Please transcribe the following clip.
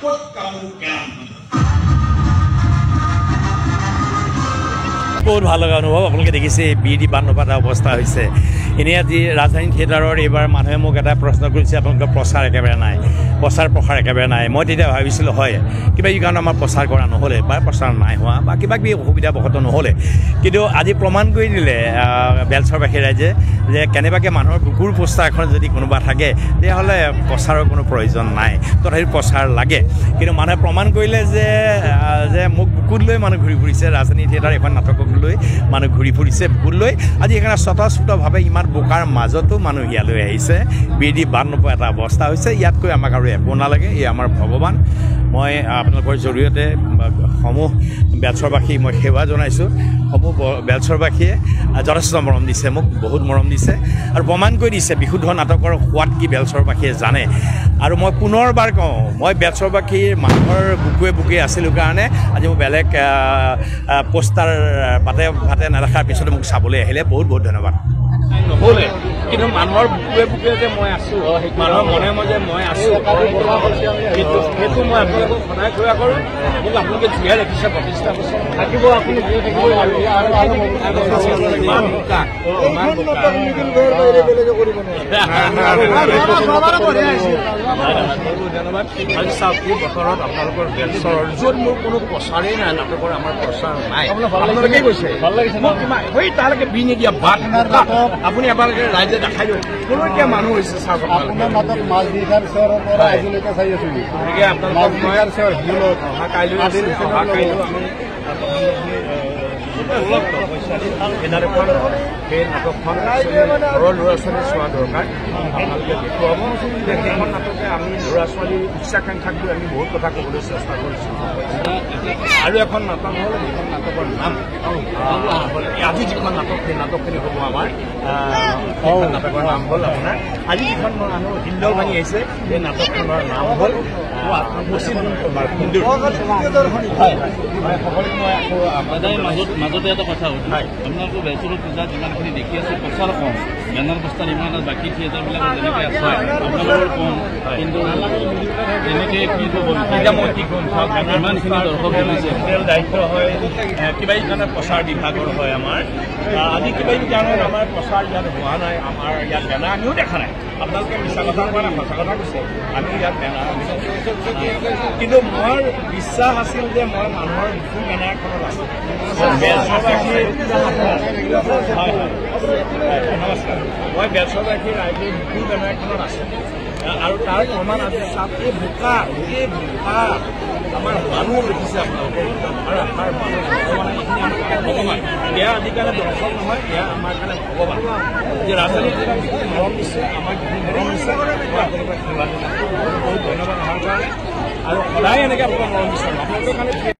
What কাম বহুত ভাল লগা অনুভৱ আপোনালোকে দেখিছে বিডি বান্ধপাতা অৱস্থা হৈছে এনেই আজি ৰাজধানী থিয়েটাৰৰ এইবাৰ মানুহে মোক এটা প্ৰশ্ন কৰিছে আপোনালোকৰ প্ৰচাৰ একেবাৰে নাই প্ৰচাৰ প্ৰসাৰ একেবাৰে নাই মই তেতিয়া ভাবিছিলোঁ হয় কিবা এই কাৰণে আমাৰ প্ৰচাৰ কৰা নহ'লে বা প্ৰচাৰ নাই হোৱা বা কিবা কিবি অসুবিধা বশত নহ'লে কিন্তু আজি প্ৰমাণ কৰি দিলে বেলচৰবাসী ৰাইজে যে কেনেবাকৈ মানুহৰ বুকুৰ পোষ্টাৰ এখন যদি কোনোবা থাকে তেতিয়াহ'লে প্ৰচাৰৰ কোনো প্ৰয়োজন নাই তথাপি প্ৰচাৰ লাগে কিন্তু মানুহে প্ৰমাণ কৰিলে যে মোক বুকুত লৈ মানুহ ঘূৰি ফুৰিছে ৰাজধানী থিয়েটাৰ এখন নাটকক লৈ মানুহ ঘূৰি ফুৰিছে বুকুত লৈ আজি সেইকাৰণে স্বতঃস্ফূৰ্তভাৱে ইমান বোকাৰ মাজতো মানুহ ইয়ালৈ আহিছে বিডি বান্ধ নোপোৱা এটা অৱস্থা হৈছে ইয়াতকৈ আমাক আৰু একো নালাগে এই আমাৰ ভগৱান মই আপোনালোকৰ জৰিয়তে সমূহ বেলচৰবাসী মই সেৱা জনাইছোঁ সমূহ বেলচৰবাসীয়ে যথেষ্ট মৰম দিছে মোক বহুত মৰম দিছে আৰু প্ৰমাণ কৰি দিছে বিশুদ্ধ নাটকৰ সোৱাদ কি বেলচৰবাসীয়ে জানে আৰু মই পুনৰবাৰ কওঁ মই বেলচৰবাসীৰ মানুহৰ বুকুৱে আছিলোঁ কাৰণে আজি মই বেলেগ পোষ্টাৰ ভাতে নেদেখাৰ পিছতে মোক চাবলৈ আহিলে বহুত বহুত ধন্যবাদ নহ'লে কিন্তু মানুহৰ বুকুৱে যে মই আছোঁ মানুহৰ মনে মনে মই আছোঁ সেইটো মই আপোনালোকক সদায় ক্ৰিয়া কৰোঁ মোক আপোনালোকে জীয়াই ৰাখিছে 25টা বছৰ থাকিব আপুনি জীয়াই থাকিব ধন্যবাদ আজি চাওক এই বছৰত আপোনালোকৰ বেলচৰৰ য'ত মোৰ কোনো প্ৰচাৰেই নাই নাটকৰ আমাৰ প্ৰচাৰ নাই আপোনালোকে কৈছে ভাল লাগিছে মই তালৈকে বি নিদিয়া বাট আপুনি আপোনালোকে ৰাইজে দেখাই দিয়ক কোনোকে মানুহ হৈছে চাওক আপোনাৰ নাটক মাছ দিশাৰ চৰৰ পৰা আজিলৈকে চাই আছোঁ গতিকে আপোনালোকৰ অহা কাইলৈ আমি সেই নাটকখন ঘৰৰ ল'ৰা ছোৱালী চোৱা দৰকাৰ আপোনালোকে দেখুৱাব যে সেইখন নাটকে আমি ল'ৰা ছোৱালীৰ উচ্চাকাংক্ষাক লৈ আমি বহুত কথা ক'বলৈ চেষ্টা কৰিছোঁ আৰু এখন নাটক হ'ল সেইখন নাটকৰ নাম আজি যিখন নাটক সেই নাটকখিনি হ'ব আমাৰ সেইখন নাটকৰ নাম হ'ল আপোনাৰ আজি যিখন মানুহ হিন্দল ভাঙি আহিছে সেই নাটকখনৰ নাম হ'ল মাজতে এটা কথা সুধো আপোনালোকৰ বেলচৰত পূজা যিমানখিনি দেখি আছে প্ৰচাৰ কম বেনাৰ পোষ্টাৰ ইমান বাকী থিয়েটাৰবিলাকত যেনেকৈ আছে আপোনালোকৰ কম কিন্তু তেনেকৈ কি ক'ব এতিয়া মই কি ক'ম চাওক ইমানখিনি দৰ্শক বহিছে দায়িত্ব হয় কিবা কাৰণে প্ৰচাৰ বিভাগৰ হয় আমাৰ আজি কিবা কাৰণত আমাৰ প্ৰচাৰ ইয়াত হোৱা নাই আমাৰ ইয়াত বেনাৰ আমিও দেখা নাই আপোনালোকে মিছা কথা মানে সঁচা কথা কৈছে আমি ইয়াত বেনাৰ কিন্তু মোৰ বিশ্বাস আছিল যে মই মানুহৰ বুকুৰ বেনাৰখনত আছোঁ নমস্কাৰ মই বেলচৰবাসী ৰাইজৰ বুকুৰ বেনাৰখনত আছোঁ আৰু তাৰ প্ৰমাণ আজি চাওক এই বোকা আমাৰ মানুহ দেখিছে আপোনালোকে আৰু আমাৰ মানুহ ভগৱান এইখিনি আমাৰ কাৰণে ভগৱান এয়া আজিকালি দৰ্শক নহয় এয়া আমাৰ কাৰণে ভগৱান যে ৰাজধানী জিলাত যিখিনি মৰম দিছে আমাক যিখিনি মৰম দিছে মই আপোনালোকক ধন্যবাদ জনাইছোঁ বহুত ধন্যবাদ আমাৰ কাৰণে আৰু সদায় এনেকৈ আপোনালোকক মৰম দিছোঁ আপোনালোকৰ কাৰণে